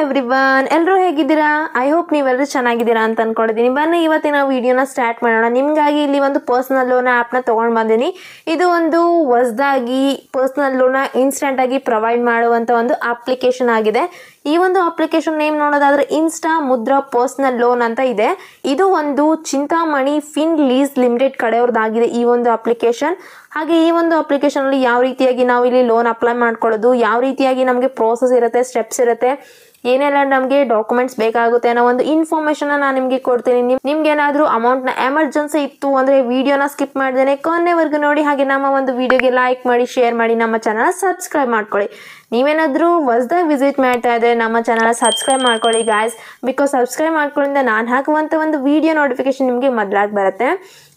Everyone, ಎಲ್ಲರೂ ಹೇಗಿದ್ದೀರಾ? I hope ನೀವೆಲ್ಲರೂ ಚೆನ್ನಾಗಿದ್ದೀರಾ ಅಂತ ಅನ್ಕೊಂಡಿದ್ದೀನಿ. ಬನ್ನಿ ಇವತ್ತಿನ ವಿಡಿಯೋನ ಸ್ಟಾರ್ಟ್ ಮಾಡೋಣ. ನಿಮಗಾಗಿ ಇಲ್ಲಿ ಒಂದು ಪರ್ಸನಲ್ ಲೋನ್ ಆ್ಯಪ್ನ ತೊಗೊಂಡು ಬಂದೀನಿ. ಇದು ಒಂದು ಹೊಸದಾಗಿ ಪರ್ಸನಲ್ ಲೋನ್ನ ಇನ್ಸ್ಟೆಂಟಾಗಿ ಪ್ರೊವೈಡ್ ಮಾಡುವಂಥ ಒಂದು ಅಪ್ಲಿಕೇಶನ್ ಆಗಿದೆ. ಈ ಒಂದು ಅಪ್ಲಿಕೇಶನ್ ನೇಮ್ ನೋಡೋದಾದ್ರೆ ಇನ್ಸ್ಟಾ ಮುದ್ರಾ ಪರ್ಸನಲ್ ಲೋನ್ ಅಂತ ಇದೆ. ಇದು ಒಂದು ಚಿಂತಾಮಣಿ ಫಿನ್ ಲೀಸ್ ಲಿಮಿಟೆಡ್ ಕಡೆಯವ್ರದ್ದಾಗಿದೆ ಈ ಒಂದು ಅಪ್ಲಿಕೇಶನ್. ಹಾಗೆ ಈ ಒಂದು ಅಪ್ಲಿಕೇಶನ್ ಅಲ್ಲಿ ಯಾವ ರೀತಿಯಾಗಿ ನಾವು ಇಲ್ಲಿ ಲೋನ್ ಅಪ್ಲೈ ಮಾಡ್ಕೊಳ್ಳೋದು, ಯಾವ ರೀತಿಯಾಗಿ ನಮಗೆ ಪ್ರೋಸೆಸ್ ಇರುತ್ತೆ, ಸ್ಟೆಪ್ಸ್ ಇರುತ್ತೆ, ಏನೆಲ್ಲ ನಮಗೆ ಡಾಕ್ಯುಮೆಂಟ್ಸ್ ಬೇಕಾಗುತ್ತೆ ಅನ್ನೋ ಒಂದು ಇನ್ಫಾರ್ಮೇಶನ್ ನಾನು ನಿಮಗೆ ಕೊಡ್ತೀನಿ. ನಿಮ್ಗೆ ಏನಾದರೂ ಅಮೌಂಟ್ನ ಎಮರ್ಜೆನ್ಸಿ ಇತ್ತು ಅಂದರೆ ವಿಡಿಯೋನ ಸ್ಕಿಪ್ ಮಾಡ್ದೇನೆ ಕೊನೆವರೆಗೂ ನೋಡಿ. ಹಾಗೆ ನಮ್ಮ ಒಂದು ವಿಡಿಯೋಗೆ ಲೈಕ್ ಮಾಡಿ, ಶೇರ್ ಮಾಡಿ, ನಮ್ಮ ಚಾನಲ್ ಸಬ್ಸ್ಕ್ರೈಬ್ ಮಾಡ್ಕೊಳ್ಳಿ. ನೀವೇನಾದರೂ ಹೊಸದಾಗಿ ವಿಸಿಟ್ ಮಾಡ್ತಾ ಇದ್ರೆ ನಮ್ಮ ಚಾನಲ್ ಸಬ್ಸ್ಕ್ರೈಬ್ ಮಾಡ್ಕೊಳ್ಳಿ ಗಾಯ್ಸ್. ಬಿಕಾಸ್ ಸಬ್ಸ್ಕ್ರೈಬ್ ಮಾಡ್ಕೊಳ್ಳಿಂದ ನಾನು ಹಾಕುವಂಥ ಒಂದು ವಿಡಿಯೋ ನೋಟಿಫಿಕೇಶನ್ ನಿಮಗೆ ಮೊದಲಾಗಿ ಬರುತ್ತೆ.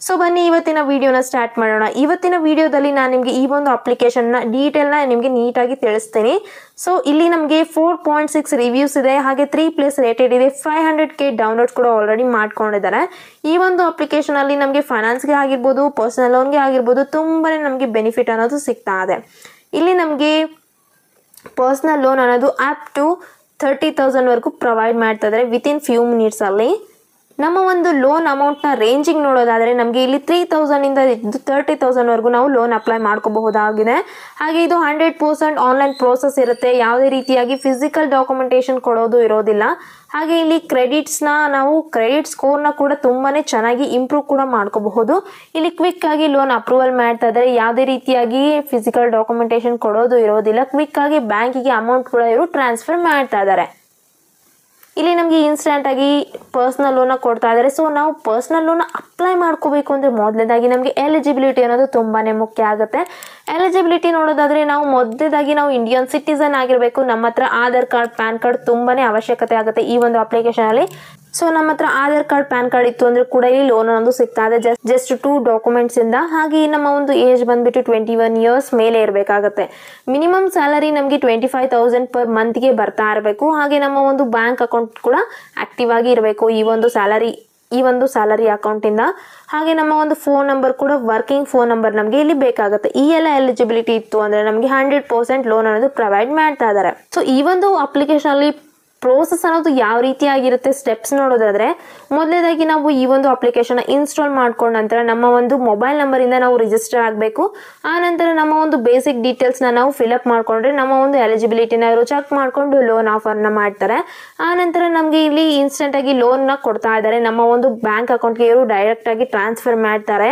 ಸೊ ಬನ್ನಿ ಇವತ್ತಿನ ವಿಡಿಯೋನ ಸ್ಟಾರ್ಟ್ ಮಾಡೋಣ. ಇವತ್ತಿನ ವಿಡಿಯೋದಲ್ಲಿ ನಾನು ನಿಮಗೆ ಈ ಒಂದು ಅಪ್ಲಿಕೇಶನ್ನ ಡೀಟೇಲ್ನ ನಿಮಗೆ ನೀಟಾಗಿ ತಿಳಿಸ್ತೀನಿ. ಸೊ ಇಲ್ಲಿ ನಮಗೆ 4.6 ರಿವ್ಯೂಸ್ ಇದೆ, ಹಾಗೆ 3+ ರೇಟೆಡ್ ಇದೆ, 500K ಡೌನ್ಲೋಡ್ಸ್ ಕೂಡ ಆಲ್ರೆಡಿ ಮಾಡ್ಕೊಂಡಿದ್ದಾರೆ. ಈ ಒಂದು ಅಪ್ಲಿಕೇಶನ್ ಅಲ್ಲಿ ನಮಗೆ ಫೈನಾನ್ಸ್ಗೆ ಆಗಿರ್ಬೋದು, ಪರ್ಸನಲ್ ಲೋನ್ಗೆ ಆಗಿರ್ಬೋದು ತುಂಬಾ ನಮಗೆ ಬೆನಿಫಿಟ್ ಅನ್ನೋದು ಸಿಗ್ತಾ ಇದೆ. ಇಲ್ಲಿ ನಮಗೆ ಪರ್ಸನಲ್ ಲೋನ್ ಅನ್ನೋದು ಅಪ್ ಟು 30,000 ವರೆಗೂ ಪ್ರೊವೈಡ್ ಮಾಡ್ತಾ ಇದ್ದಾರೆ ವಿತಿನ್ ಫ್ಯೂ ಮಿನಿಟ್ಸಲ್ಲಿ. ನಮ್ಮ ಒಂದು ಲೋನ್ ಅಮೌಂಟ್ನ ರೇಂಜಿಂಗ್ ನೋಡೋದಾದರೆ ನಮಗೆ ಇಲ್ಲಿ 3,000 ಇಂದ 30,000 ವರೆಗೂ ನಾವು ಲೋನ್ ಅಪ್ಲೈ ಮಾಡ್ಕೋಬಹುದಾಗಿದೆ. ಹಾಗೆ ಇದು 100% ಆನ್ಲೈನ್ ಪ್ರೋಸೆಸ್ ಇರುತ್ತೆ. ಯಾವುದೇ ರೀತಿಯಾಗಿ ಫಿಸಿಕಲ್ ಡಾಕ್ಯುಮೆಂಟೇಶನ್ ಕೊಡೋದು ಇರೋದಿಲ್ಲ. ಹಾಗೆ ಇಲ್ಲಿ ಕ್ರೆಡಿಟ್ ಸ್ಕೋರ್ನ ಕೂಡ ತುಂಬಾ ಚೆನ್ನಾಗಿ ಇಂಪ್ರೂವ್ ಕೂಡ ಮಾಡ್ಕೋಬಹುದು. ಇಲ್ಲಿ ಕ್ವಿಕ್ ಆಗಿ ಲೋನ್ ಅಪ್ರೂವಲ್ ಮಾಡ್ತಾ ಇದ್ದಾರೆ. ಯಾವುದೇ ರೀತಿಯಾಗಿ ಫಿಸಿಕಲ್ ಡಾಕ್ಯುಮೆಂಟೇಶನ್ ಕೊಡೋದು ಇರೋದಿಲ್ಲ. ಕ್ವಿಕ್ ಆಗಿ ಬ್ಯಾಂಕಿಗೆ ಅಮೌಂಟ್ ಕೂಡ ಇವರು ಟ್ರಾನ್ಸ್ಫರ್ ಮಾಡ್ತಾ ಇದ್ದಾರೆ. ಇಲ್ಲಿ ನಮಗೆ ಇನ್ಸ್ಟೆಂಟ್ ಆಗಿ ಪರ್ಸನಲ್ ಲೋನ್ ಕೊಡ್ತಾ ಇದ್ದಾರೆ. ಸೊ ನಾವು ಪರ್ಸನಲ್ ಲೋನ್ ಅಪ್ಲೈ ಮಾಡ್ಕೋಬೇಕು ಅಂದರೆ ಮೊದಲನೇದಾಗಿ ನಮಗೆ ಎಲಿಜಿಬಿಲಿಟಿ ಅನ್ನೋದು ತುಂಬಾ ಮುಖ್ಯ ಆಗುತ್ತೆ. ಎಲಿಜಿಬಿಲಿಟಿ ನೋಡೋದಾದರೆ ನಾವು ಇಂಡಿಯನ್ ಸಿಟಿಸನ್ ಆಗಿರಬೇಕು. ನಮ್ಮ ಹತ್ರ ಆಧಾರ್ ಕಾರ್ಡ್, ಪ್ಯಾನ್ ಕಾರ್ಡ್ ತುಂಬಾ ಅವಶ್ಯಕತೆ ಆಗುತ್ತೆ ಈ ಒಂದು ಅಪ್ಲಿಕೇಶನಲ್ಲಿ. ಸೊ ನಮ್ಮ ಹತ್ರ ಆಧಾರ್ ಕಾರ್ಡ್, ಪ್ಯಾನ್ ಕಾರ್ಡ್ ಇತ್ತು ಅಂದರೆ ಕೂಡ ಇಲ್ಲಿ ಲೋನ್ ಅನ್ನೋದು ಸಿಗ್ತಾ ಇದೆ ಜಸ್ಟ್ 2 ಡಾಕ್ಯುಮೆಂಟ್ಸ್ ಇಂದ. ಹಾಗೆ ನಮ್ಮ ಒಂದು ಏಜ್ ಬಂದ್ಬಿಟ್ಟು 21 ಇಯರ್ಸ್ ಮೇಲೆ ಇರಬೇಕಾಗುತ್ತೆ. ಮಿನಿಮಮ್ ಸ್ಯಾಲರಿ ನಮಗೆ 25,000 ಪರ್ ಮಂತ್ಗೆ ಬರ್ತಾ ಇರಬೇಕು. ಹಾಗೆ ನಮ್ಮ ಒಂದು ಬ್ಯಾಂಕ್ ಅಕೌಂಟ್ ಕೂಡ ಆಕ್ಟಿವ್ ಆಗಿ ಇರಬೇಕು ಈ ಒಂದು ಸ್ಯಾಲರಿ ಅಕೌಂಟಿಂದ. ಹಾಗೆ ನಮ್ಮ ಒಂದು ಫೋನ್ ನಂಬರ್ ಕೂಡ ವರ್ಕಿಂಗ್ ಫೋನ್ ನಂಬರ್ ನಮಗೆ ಇಲ್ಲಿ ಬೇಕಾಗುತ್ತೆ. ಈ ಎಲ್ಲ ಎಲಿಜಿಬಿಲಿಟಿ ಇತ್ತು ಅಂದರೆ ನಮಗೆ 100% ಲೋನ್ ಅನ್ನೋದು ಪ್ರೊವೈಡ್ ಮಾಡ್ತಾ ಇದ್ದಾರೆ. ಸೊ ಈ ಒಂದು ಅಪ್ಲಿಕೇಶನ್ ಅಲ್ಲಿ ಪ್ರೋಸೆಸ್ ಅನ್ನೋದು ಯಾವ ರೀತಿಯಾಗಿರುತ್ತೆ, ಸ್ಟೆಪ್ಸ್ ನೋಡೋದಾದ್ರೆ ಮೊದಲನೇದಾಗಿ ನಾವು ಈ ಒಂದು ಅಪ್ಲಿಕೇಶನ್ ಇನ್ಸ್ಟಾಲ್ ಮಾಡ್ಕೊಂಡ ನಂತರ ನಮ್ಮ ಒಂದು ಮೊಬೈಲ್ ನಂಬರಿಂದ ನಾವು ರಿಜಿಸ್ಟರ್ ಆಗಬೇಕು. ಆ ನಂತರ ನಮ್ಮ ಒಂದು ಬೇಸಿಕ್ ಡೀಟೇಲ್ಸ್ನ ನಾವು ಫಿಲ್ಅಪ್ ಮಾಡ್ಕೊಂಡ್ರೆ ನಮ್ಮ ಒಂದು ಎಲಿಜಿಬಿಲಿಟಿನ ಇವರು ಚೆಕ್ ಮಾಡಿಕೊಂಡು ಲೋನ್ ಆಫರ್ನ ಮಾಡ್ತಾರೆ. ಆ ನಂತರ ನಮಗೆ ಇಲ್ಲಿ ಇನ್ಸ್ಟೆಂಟ್ ಆಗಿ ಲೋನ್ನ ಕೊಡ್ತಾ ಇದ್ದಾರೆ. ನಮ್ಮ ಒಂದು ಬ್ಯಾಂಕ್ ಅಕೌಂಟ್ಗೆ ಇವರು ಡೈರೆಕ್ಟ್ ಆಗಿ ಟ್ರಾನ್ಸ್ಫರ್ ಮಾಡ್ತಾರೆ.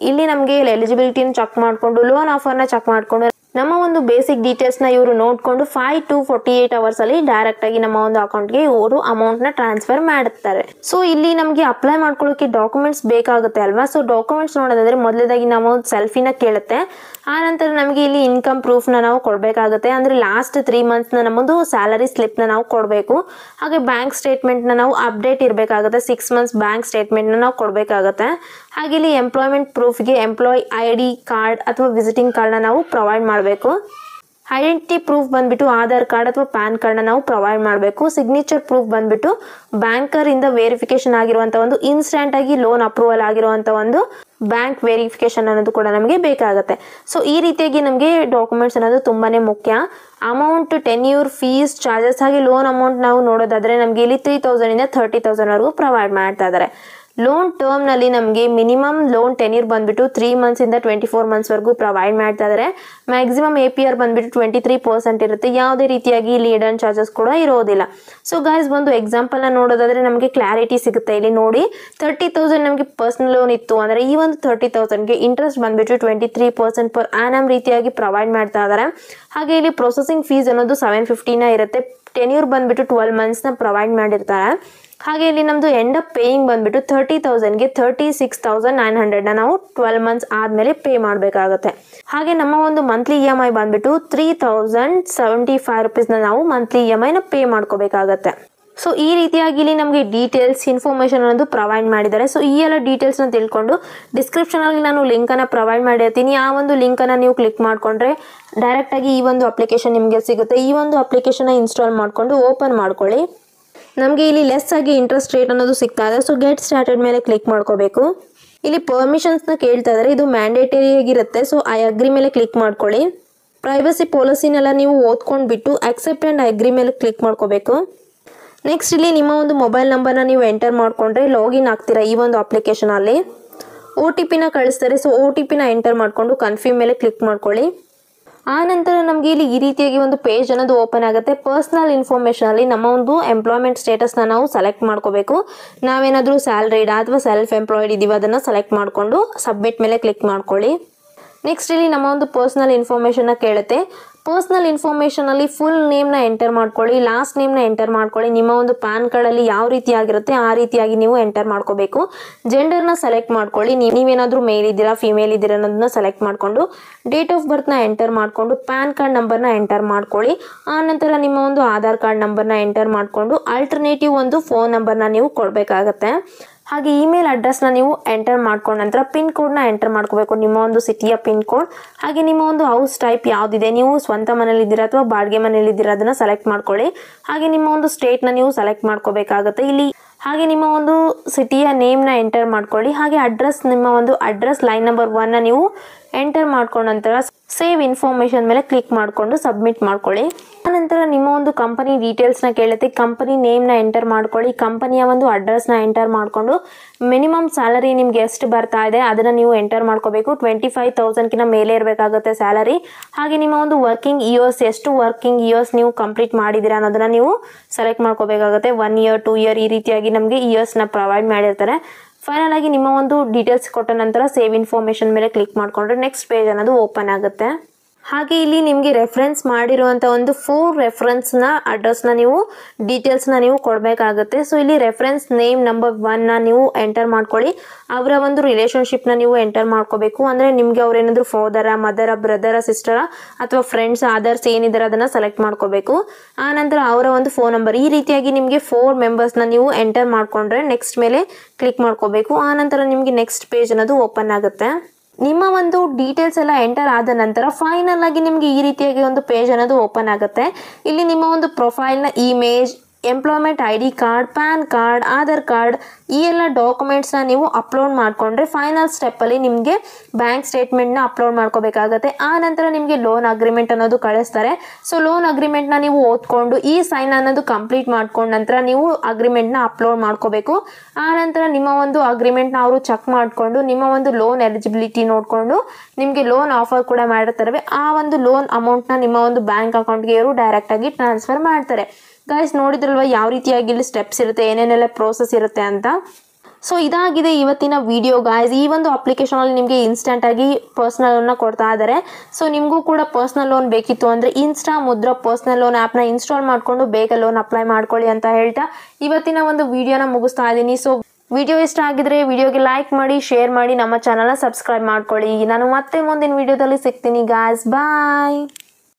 ಇಲ್ಲಿ ನಮಗೆ ಎಲಿಜಿಬಿಲಿಟಿನ ಚೆಕ್ ಮಾಡಿಕೊಂಡು ಲೋನ್ ಆಫರ್ನ ಚೆಕ್ ಮಾಡಿಕೊಂಡು ನಮ್ಮ ಒಂದು ಬೇಸಿಕ್ ಡೀಟೇಲ್ಸ್ನ ಇವರು ನೋಡಿಕೊಂಡು 5 to 48 ಅವರ್ಸ್ ಅಲ್ಲಿ ಡೈರೆಕ್ಟ್ ಆಗಿ ನಮ್ಮ ಒಂದು ಅಕೌಂಟ್ಗೆ ಇವರು ಅಮೌಂಟ್ನ ಟ್ರಾನ್ಸ್ಫರ್ ಮಾಡುತ್ತಾರೆ. ಸೊ ಇಲ್ಲಿ ನಮಗೆ ಅಪ್ಲೈ ಮಾಡ್ಕೊಳ್ಳೋಕೆ ಡಾಕ್ಯುಮೆಂಟ್ಸ್ ಬೇಕಾಗುತ್ತೆ ಅಲ್ವಾ. ಸೊ ಡಾಕ್ಯುಮೆಂಟ್ಸ್ ನೋಡೋದಾದ್ರೆ ಮೊದಲನೇದಾಗಿ ನಾವು ಸೆಲ್ಫಿನ ಕೇಳುತ್ತೆ. ಆ ನಂತರ ನಮಗೆ ಇಲ್ಲಿ ಇನ್ಕಮ್ ಪ್ರೂಫ್ನ ನಾವು ಕೊಡಬೇಕಾಗುತ್ತೆ. ಅಂದರೆ ಲಾಸ್ಟ್ 3 ಮಂತ್ಸ್ನ ನಮ್ಮದು ಸ್ಯಾಲರಿ ಸ್ಲಿಪ್ನ ನಾವು ಕೊಡಬೇಕು. ಹಾಗೆ ಬ್ಯಾಂಕ್ ಸ್ಟೇಟ್ಮೆಂಟ್ನ ನಾವು ಅಪ್ಡೇಟ್ ಇರಬೇಕಾಗುತ್ತೆ. 6 ಮಂತ್ಸ್ ಬ್ಯಾಂಕ್ ಸ್ಟೇಟ್ಮೆಂಟ್ನ ನಾವು ಕೊಡಬೇಕಾಗುತ್ತೆ. ಹಾಗೆ ಇಲ್ಲಿ ಎಂಪ್ಲಾಯ್ಮೆಂಟ್ ಪ್ರೂಫ್ಗೆ ಎಂಪ್ಲಾಯ್ ID ಕಾರ್ಡ್ ಅಥವಾ ವಿಸಿಟಿಂಗ್ ಕಾರ್ಡ್ನ ನಾವು ಪ್ರೊವೈಡ್ ಮಾಡಬೇಕು. ಐಡೆಂಟಿಟಿ ಪ್ರೂಫ್ ಬಂದ್ಬಿಟ್ಟು ಆಧಾರ್ ಕಾರ್ಡ್ ಅಥವಾ ಪ್ಯಾನ್ ಕಾರ್ಡ್ನ ನಾವು ಪ್ರೊವೈಡ್ ಮಾಡಬೇಕು. ಸಿಗ್ನೇಚರ್ ಪ್ರೂಫ್ ಬಂದ್ಬಿಟ್ಟು ಬ್ಯಾಂಕರ್ ಇಂದ ವೆರಿಫಿಕೇಶನ್ ಆಗಿರುವಂಥ ಒಂದು ಇನ್ಸ್ಟೆಂಟ್ ಆಗಿ ಲೋನ್ ಅಪ್ರೂವಲ್ ಆಗಿರುವಂಥ ಒಂದು ಬ್ಯಾಂಕ್ ವೆರಿಫಿಕೇಶನ್ ಅನ್ನೋದು ಕೂಡ ನಮಗೆ ಬೇಕಾಗುತ್ತೆ. ಸೊ ಈ ರೀತಿಯಾಗಿ ನಮಗೆ ಡಾಕ್ಯುಮೆಂಟ್ಸ್ ಅನ್ನೋದು ತುಂಬಾನೇ ಮುಖ್ಯ. ಅಮೌಂಟ್, ಟೆನ್ಯೂರ್, ಫೀಸ್, ಚಾರ್ಜಸ್ ಹಾಗೆ ಲೋನ್ ಅಮೌಂಟ್ ನಾವು ನೋಡೋದಾದ್ರೆ ನಮಗೆ ಇಲ್ಲಿ 3,000 ಇಂದ 30,000 ವರೆಗೂ ಪ್ರೊವೈಡ್ ಮಾಡ್ತಾ ಇದ್ದಾರೆ. ಲೋನ್ ಟರ್ಮ್ ನಲ್ಲಿ ನಮಗೆ ಮಿನಿಮಮ್ ಲೋನ್ ಟೆನ್ಯೂರ್ ಬಂದ್ಬಿಟ್ಟು 3 ಮಂತ್ಸ್ ಇಂದ 24 ಮಂತ್ಸ್ ವರೆಗೂ ಪ್ರೊವೈಡ್ ಮಾಡ್ತಾ ಇದ್ದಾರೆ. ಮ್ಯಾಕ್ಸಿಮಮ್ APR ಬಂದ್ಬಿಟ್ಟು 23% ಇರುತ್ತೆ. ಯಾವುದೇ ರೀತಿಯಾಗಿ ಇಲ್ಲಿ ಹಿಡನ್ ಚಾರ್ಜಸ್ ಕೂಡ ಇರೋದಿಲ್ಲ. ಸೊ ಗೈಸ್ ಒಂದು ಎಕ್ಸಾಂಪಲ್ ನ ನೋಡೋದಾದ್ರೆ ನಮಗೆ ಕ್ಲಾರಿಟಿ ಸಿಗುತ್ತೆ. ಇಲ್ಲಿ ನೋಡಿ 30,000 ನಮಗೆ ಪರ್ಸನಲ್ ಲೋನ್ ಇತ್ತು ಅಂದ್ರೆ ಈ ಒಂದು 30,000ಗೆ ಇಂಟ್ರೆಸ್ಟ್ ಬಂದ್ಬಿಟ್ಟು 23% ಪರ್ ಆನಮ್ ರೀತಿಯಾಗಿ ಪ್ರೊವೈಡ್ ಮಾಡ್ತಾ ಇದ್ದಾರೆ. ಹಾಗೆ ಇಲ್ಲಿ ಪ್ರೊಸೆಸಿಂಗ್ ಫೀಸ್ ಅನ್ನೋದು 750 ಇರುತ್ತೆ. ಟೆನ್ಯೂರ್ ಬಂದ್ಬಿಟ್ಟು 12 ಮಂತ್ಸ್ನ ಪ್ರೊವೈಡ್ ಮಾಡಿರ್ತಾರೆ. ಹಾಗೆ ಇಲ್ಲಿ ನಮ್ದು ಎಂಡ್ ಅಪ್ ಪೇಯಿಂಗ್ ಬಂದ್ಬಿಟ್ಟು 30,000ಗೆ 36,900 ನಾವು 12 ಮಂತ್ಸ್ ಆದ್ಮೇಲೆ ಪೇ ಮಾಡಬೇಕಾಗುತ್ತೆ. ಹಾಗೆ ನಮ್ಮ ಒಂದು ಮಂತ್ಲಿ EMI ಬಂದ್ಬಿಟ್ಟು 3,075 ರುಪೀಸ್ನ ನಾವು ಮಂತ್ಲಿ EMIನ ಪೇ ಮಾಡ್ಕೋಬೇಕಾಗತ್ತೆ. ಸೊ ಈ ರೀತಿಯಾಗಿ ಇಲ್ಲಿ ನಮಗೆ ಡೀಟೇಲ್ಸ್, ಇನ್ಫಾರ್ಮೇಶನ್ ಅನ್ನೋದು ಪ್ರೊವೈಡ್ ಮಾಡಿದ್ದಾರೆ. ಸೊ ಈ ಎಲ್ಲ ಡೀಟೇಲ್ಸ್ನ ತಿಳ್ಕೊಂಡು ಡಿಸ್ಕ್ರಿಪ್ಷನ್ ಅಲ್ಲಿ ನಾನು ಲಿಂಕನ್ನು ಪ್ರೊವೈಡ್ ಮಾಡಿರ್ತೀನಿ. ಆ ಒಂದು ಲಿಂಕನ್ನು ನೀವು ಕ್ಲಿಕ್ ಮಾಡಿಕೊಂಡ್ರೆ ಡೈರೆಕ್ಟ್ ಆಗಿ ಈ ಒಂದು ಅಪ್ಲಿಕೇಶನ್ ನಿಮಗೆ ಸಿಗುತ್ತೆ. ಈ ಒಂದು ಅಪ್ಲಿಕೇಶನ್ ಇನ್ಸ್ಟಾಲ್ ಮಾಡಿಕೊಂಡು ಓಪನ್ ಮಾಡ್ಕೊಳ್ಳಿ. ನಮಗೆ ಇಲ್ಲಿ ಲೆಸ್ ಆಗಿ ಇಂಟ್ರೆಸ್ಟ್ ರೇಟ್ ಅನ್ನೋದು ಸಿಗ್ತಾ ಇದೆ. ಸೊ ಗೆಟ್ ಸ್ಟಾರ್ಟೆಡ್ ಮೇಲೆ ಕ್ಲಿಕ್ ಮಾಡ್ಕೋಬೇಕು. ಇಲ್ಲಿ ಪರ್ಮಿಷನ್ಸ್ನ ಕೇಳ್ತಾ ಇದ್ದಾರೆ, ಇದು ಮ್ಯಾಂಡೇಟರಿ ಆಗಿರುತ್ತೆ. ಸೊ ಐ ಅಗ್ರಿ ಮೇಲೆ ಕ್ಲಿಕ್ ಮಾಡ್ಕೊಳ್ಳಿ. ಪ್ರೈವಸಿ ಪಾಲಿಸಿನೆಲ್ಲ ನೀವು ಓದ್ಕೊಂಡ್ಬಿಟ್ಟು ಅಕ್ಸೆಪ್ಟ್ ಆ್ಯಂಡ್ ಅಗ್ರಿ ಮೇಲೆ ಕ್ಲಿಕ್ ಮಾಡ್ಕೋಬೇಕು. ನೆಕ್ಸ್ಟ್ ಇಲ್ಲಿ ನಿಮ್ಮ ಒಂದು ಮೊಬೈಲ್ ನಂಬರ್ನ ನೀವು ಎಂಟರ್ ಮಾಡಿಕೊಂಡ್ರೆ ಲಾಗಿನ್ ಆಗ್ತೀರಾ ಈ ಒಂದು ಅಪ್ಲಿಕೇಶನಲ್ಲಿ. OTPನ ಕಳಿಸ್ತಾರೆ. ಸೊ OTPನ ಎಂಟರ್ ಮಾಡಿಕೊಂಡು ಕನ್ಫರ್ಮ್ ಮೇಲೆ ಕ್ಲಿಕ್ ಮಾಡ್ಕೊಳ್ಳಿ. ಆ ನಂತರ ನಮಗೆ ಇಲ್ಲಿ ಈ ರೀತಿಯಾಗಿ ಒಂದು ಪೇಜ್ ಅನ್ನೋದು ಓಪನ್ ಆಗುತ್ತೆ. ಪರ್ಸನಲ್ ಇನ್ಫಾರ್ಮೇಷನ್ ಅಲ್ಲಿ ನಮ್ಮ ಒಂದು ಎಂಪ್ಲಾಯ್ಮೆಂಟ್ ಸ್ಟೇಟಸ್ನ ನಾವು ಸೆಲೆಕ್ಟ್ ಮಾಡ್ಕೋಬೇಕು. ನಾವೇನಾದರೂ ಸ್ಯಾಲ್ರಿಡ್ ಅಥವಾ ಸೆಲ್ಫ್ ಎಂಪ್ಲಾಯ್ಡ್ ಇದೀವಿ ಅದನ್ನು ಸೆಲೆಕ್ಟ್ ಮಾಡಿಕೊಂಡು ಸಬ್ಮಿಟ್ ಮೇಲೆ ಕ್ಲಿಕ್ ಮಾಡ್ಕೊಳ್ಳಿ. ನೆಕ್ಸ್ಟ್ ಇಲ್ಲಿ ನಮ್ಮ ಒಂದು ಪರ್ಸನಲ್ ಇನ್ಫಾರ್ಮೇಷನ್ನ ಕೇಳುತ್ತೆ. ಪರ್ಸನಲ್ ಇನ್ಫಾರ್ಮೇಷನಲ್ಲಿ ಫುಲ್ ನೇಮ್ನ ಎಂಟರ್ ಮಾಡ್ಕೊಳ್ಳಿ, ಲಾಸ್ಟ್ ನೇಮ್ನ ಎಂಟರ್ ಮಾಡ್ಕೊಳ್ಳಿ. ನಿಮ್ಮ ಒಂದು ಪ್ಯಾನ್ ಕಾರ್ಡಲ್ಲಿ ಯಾವ ರೀತಿಯಾಗಿರುತ್ತೆ ಆ ರೀತಿಯಾಗಿ ನೀವು ಎಂಟರ್ ಮಾಡ್ಕೋಬೇಕು. ಜೆಂಡರ್ನ ಸೆಲೆಕ್ಟ್ ಮಾಡ್ಕೊಳ್ಳಿ. ನೀವೇನಾದರೂ ಮೇಲ್ ಇದ್ದೀರಾ ಫಿಮೇಲ್ ಇದ್ದೀರಾ ಅನ್ನೋದನ್ನ ಸೆಲೆಕ್ಟ್ ಮಾಡಿಕೊಂಡು ಡೇಟ್ ಆಫ್ ಬರ್ತ್ನ ಎಂಟರ್ ಮಾಡಿಕೊಂಡು ಪ್ಯಾನ್ ಕಾರ್ಡ್ ನಂಬರ್ನ ಎಂಟರ್ ಮಾಡ್ಕೊಳ್ಳಿ. ಆ ನಂತರ ನಿಮ್ಮ ಒಂದು ಆಧಾರ್ ಕಾರ್ಡ್ ನಂಬರ್ನ ಎಂಟರ್ ಮಾಡಿಕೊಂಡು ಆಲ್ಟರ್ನೇಟಿವ್ ಒಂದು ಫೋನ್ ನಂಬರ್ನ ನೀವು ಕೊಡಬೇಕಾಗತ್ತೆ. ಹಾಗೆ ಇಮೇಲ್ ಅಡ್ರೆಸ್ನ ನೀವು ಎಂಟರ್ ಮಾಡ್ಕೊಂಡ ನಂತರ ಪಿನ್ ಕೋಡ್ನ ಎಂಟರ್ ಮಾಡ್ಕೋಬೇಕು, ನಿಮ್ಮ ಒಂದು ಸಿಟಿಯ ಪಿನ್ ಕೋಡ್. ಹಾಗೆ ನಿಮ್ಮ ಒಂದು ಹೌಸ್ ಟೈಪ್ ಯಾವುದಿದೆ, ನೀವು ಸ್ವಂತ ಮನೇಲಿದ್ದೀರಾ ಅಥವಾ ಬಾಡಿಗೆ ಮನೇಲಿದ್ದೀರಾ ಅದನ್ನು ಸೆಲೆಕ್ಟ್ ಮಾಡ್ಕೊಳ್ಳಿ. ಹಾಗೆ ನಿಮ್ಮ ಒಂದು ಸ್ಟೇಟ್ನ ನೀವು ಸೆಲೆಕ್ಟ್ ಮಾಡ್ಕೋಬೇಕಾಗುತ್ತೆ ಇಲ್ಲಿ. ಹಾಗೆ ನಿಮ್ಮ ಒಂದು ಸಿಟಿಯ ನೇಮ್ನ ಎಂಟರ್ ಮಾಡ್ಕೊಳ್ಳಿ. ಹಾಗೆ ಅಡ್ರೆಸ್, ನಿಮ್ಮ ಒಂದು ಅಡ್ರೆಸ್ ಲೈನ್ ನಂಬರ್ 1ನ ನೀವು ಎಂಟರ್ ಮಾಡ್ಕೊಂಡ ನಂತರ ಸೇವ್ ಇನ್ಫಾರ್ಮೇಷನ್ ಮೇಲೆ ಕ್ಲಿಕ್ ಮಾಡಿಕೊಂಡು ಸಬ್ಮಿಟ್ ಮಾಡ್ಕೊಳ್ಳಿ. ಆನಂತರ ನಿಮ್ಮ ಒಂದು ಕಂಪನಿ ಡೀಟೇಲ್ಸ್ನ ಕೇಳುತ್ತೆ. ಕಂಪನಿ ನೇಮ್ನ ಎಂಟರ್ ಮಾಡ್ಕೊಳ್ಳಿ. ಕಂಪನಿಯ ಒಂದು ಅಡ್ರೆಸ್ನ ಎಂಟರ್ ಮಾಡಿಕೊಂಡು ಮಿನಿಮಮ್ ಸ್ಯಾಲರಿ ನಿಮ್ಗೆ ಎಷ್ಟು ಬರ್ತಾ ಇದೆ ಅದನ್ನು ನೀವು ಎಂಟರ್ ಮಾಡ್ಕೋಬೇಕು. 25,000ಕಿಂತ ಮೇಲೆ ಇರಬೇಕಾಗುತ್ತೆ ಸ್ಯಾಲರಿ. ಹಾಗೆ ನಿಮ್ಮ ಒಂದು ವರ್ಕಿಂಗ್ ಇಯರ್ಸ್, ಎಷ್ಟು ವರ್ಕಿಂಗ್ ಇಯರ್ಸ್ ನೀವು ಕಂಪ್ಲೀಟ್ ಮಾಡಿದ್ದೀರಾ ಅನ್ನೋದನ್ನ ನೀವು ಸೆಲೆಕ್ಟ್ ಮಾಡ್ಕೋಬೇಕಾಗುತ್ತೆ. 1 ಇಯರ್ 2 ಇಯರ್ ಈ ರೀತಿಯಾಗಿ ನಮಗೆ ಇಯರ್ಸ್ನ ಪ್ರೊವೈಡ್ ಮಾಡಿರ್ತಾರೆ. ಫೈನಲ್ ಆಗಿ ನಿಮ್ಮ ಒಂದು ಡೀಟೇಲ್ಸ್ ಕೊಟ್ಟ ನಂತರ ಸೇವ್ ಇನ್ಫಾರ್ಮೇಷನ್ ಮೇಲೆ ಕ್ಲಿಕ್ ಮಾಡಿಕೊಂಡ್ರೆ ನೆಕ್ಸ್ಟ್ ಪೇಜ್ ಅನ್ನೋದು ಓಪನ್ ಆಗುತ್ತೆ. ಹಾಗೆ ಇಲ್ಲಿ ನಿಮಗೆ ರೆಫರೆನ್ಸ್ ಮಾಡಿರುವಂಥ ಒಂದು 4 ರೆಫರೆನ್ಸ್ನ ಅಡ್ರೆಸ್ನ ನೀವು ಡೀಟೇಲ್ಸ್ನ ನೀವು ಕೊಡಬೇಕಾಗುತ್ತೆ. ಸೊ ಇಲ್ಲಿ ರೆಫರೆನ್ಸ್ ನೇಮ್ ನಂಬರ್ 1ನ ನೀವು ಎಂಟರ್ ಮಾಡ್ಕೊಳ್ಳಿ. ಅವರ ಒಂದು ರಿಲೇಷನ್ಶಿಪ್ನ ನೀವು ಎಂಟರ್ ಮಾಡ್ಕೋಬೇಕು. ಅಂದರೆ ನಿಮಗೆ ಅವ್ರೇನಾದರೂ ಫಾದರ, ಮದರ, ಬ್ರದರ, ಸಿಸ್ಟರ ಅಥವಾ ಫ್ರೆಂಡ್ಸ್, ಅದರ್ಸ್ ಏನಿದ್ದಾರೆ ಅದನ್ನು ಸೆಲೆಕ್ಟ್ ಮಾಡ್ಕೋಬೇಕು. ಆ ನಂತರ ಅವರ ಒಂದು ಫೋನ್ ನಂಬರ್, ಈ ರೀತಿಯಾಗಿ ನಿಮಗೆ 4 ಮೆಂಬರ್ಸ್ನ ನೀವು ಎಂಟರ್ ಮಾಡಿಕೊಂಡ್ರೆ ನೆಕ್ಸ್ಟ್ ಮೇಲೆ ಕ್ಲಿಕ್ ಮಾಡ್ಕೋಬೇಕು. ಆ ನಂತರ ನಿಮಗೆ ನೆಕ್ಸ್ಟ್ ಪೇಜ್ ಅನ್ನೋದು ಓಪನ್ ಆಗುತ್ತೆ. ನಿಮ್ಮ ಒಂದು ಡೀಟೇಲ್ಸ್ ಎಲ್ಲ ಎಂಟರ್ ಆದ ನಂತರ ಫೈನಲ್ ಆಗಿ ನಿಮಗೆ ಈ ರೀತಿಯಾಗಿ ಒಂದು ಪೇಜ್ ಅನ್ನೋದು ಓಪನ್ ಆಗುತ್ತೆ. ಇಲ್ಲಿ ನಿಮ್ಮ ಒಂದು ಪ್ರೊಫೈಲ್ನ image, employment ID card, PAN card, Aadhaar card ಈ ಎಲ್ಲ ಡಾಕ್ಯುಮೆಂಟ್ಸ್ನ ನೀವು ಅಪ್ಲೋಡ್ ಮಾಡಿಕೊಂಡ್ರೆ ಫೈನಲ್ ಸ್ಟೆಪ್ಪಲ್ಲಿ ನಿಮಗೆ ಬ್ಯಾಂಕ್ ಸ್ಟೇಟ್ಮೆಂಟ್ನ ಅಪ್ಲೋಡ್ ಮಾಡ್ಕೋಬೇಕಾಗುತ್ತೆ. ಆ ನಂತರ ನಿಮಗೆ ಲೋನ್ ಅಗ್ರಿಮೆಂಟ್ ಅನ್ನೋದು ಕಳಿಸ್ತಾರೆ. ಸೊ ಲೋನ್ ಅಗ್ರಿಮೆಂಟ್ನ ನೀವು ಓದ್ಕೊಂಡು ಈ ಸೈನ್ ಅನ್ನೋದು ಕಂಪ್ಲೀಟ್ ಮಾಡ್ಕೊಂಡ ನಂತರ ನೀವು ಅಗ್ರಿಮೆಂಟ್ನ ಅಪ್ಲೋಡ್ ಮಾಡ್ಕೋಬೇಕು. ಆ ನಂತರ ನಿಮ್ಮ ಒಂದು ಅಗ್ರಿಮೆಂಟ್ನ ಅವರು ಚೆಕ್ ಮಾಡಿಕೊಂಡು ನಿಮ್ಮ ಒಂದು ಲೋನ್ ಎಲಿಜಿಬಿಲಿಟಿ ನೋಡಿಕೊಂಡು ನಿಮಗೆ ಲೋನ್ ಆಫರ್ ಕೂಡ ಮಾಡಿರ್ತಾರೆ. ಆ ಒಂದು ಲೋನ್ ಅಮೌಂಟ್ನ ನಿಮ್ಮ ಒಂದು ಬ್ಯಾಂಕ್ ಅಕೌಂಟ್ಗೆ ಇವರು ಡೈರೆಕ್ಟಾಗಿ ಟ್ರಾನ್ಸ್ಫರ್ ಮಾಡ್ತಾರೆ. ಗೈಸ್ ನೋಡಿದ್ರಲ್ವ ಯಾವ ರೀತಿಯಾಗಿ ಇಲ್ಲಿ ಸ್ಟೆಪ್ಸ್ ಇರುತ್ತೆ, ಏನೇನೆಲ್ಲ ಪ್ರೋಸೆಸ್ ಇರುತ್ತೆ ಅಂತ. ಸೊ ಇದಾಗಿದೆ ಇವತ್ತಿನ ವಿಡಿಯೋ ಗಾಯ್ಸ್. ಈ ಒಂದು ಅಪ್ಲಿಕೇಶನಲ್ಲಿ ನಿಮಗೆ ಇನ್ಸ್ಟೆಂಟಾಗಿ ಪರ್ಸ್ನಲ್ ಲೋನ್ನ ಕೊಡ್ತಾ ಇದ್ದಾರೆ. ಸೊ ನಿಮಗೂ ಕೂಡ ಪರ್ಸ್ನಲ್ ಲೋನ್ ಬೇಕಿತ್ತು ಅಂದರೆ ಇನ್ಸ್ಟಾ ಮುದ್ರಾ ಪರ್ಸ್ನಲ್ ಲೋನ್ ಆ್ಯಪ್ನ ಇನ್ಸ್ಟಾಲ್ ಮಾಡಿಕೊಂಡು ಬೇಗ ಲೋನ್ ಅಪ್ಲೈ ಮಾಡ್ಕೊಳ್ಳಿ ಅಂತ ಹೇಳ್ತಾ ಇವತ್ತಿನ ಒಂದು ವಿಡಿಯೋನ ಮುಗಿಸ್ತಾ ಇದ್ದೀನಿ. ಸೊ ವಿಡಿಯೋ ಇಷ್ಟ ಆಗಿದ್ರೆ ವಿಡಿಯೋಗೆ ಲೈಕ್ ಮಾಡಿ, ಶೇರ್ ಮಾಡಿ, ನಮ್ಮ ಚಾನಲ್ನ ಸಬ್ಸ್ಕ್ರೈಬ್ ಮಾಡ್ಕೊಳ್ಳಿ. ನಾನು ಮತ್ತೆ ಮುಂದಿನ ವಿಡಿಯೋದಲ್ಲಿ ಸಿಗ್ತೀನಿ ಗಾಯ್ಸ್. ಬಾಯ್.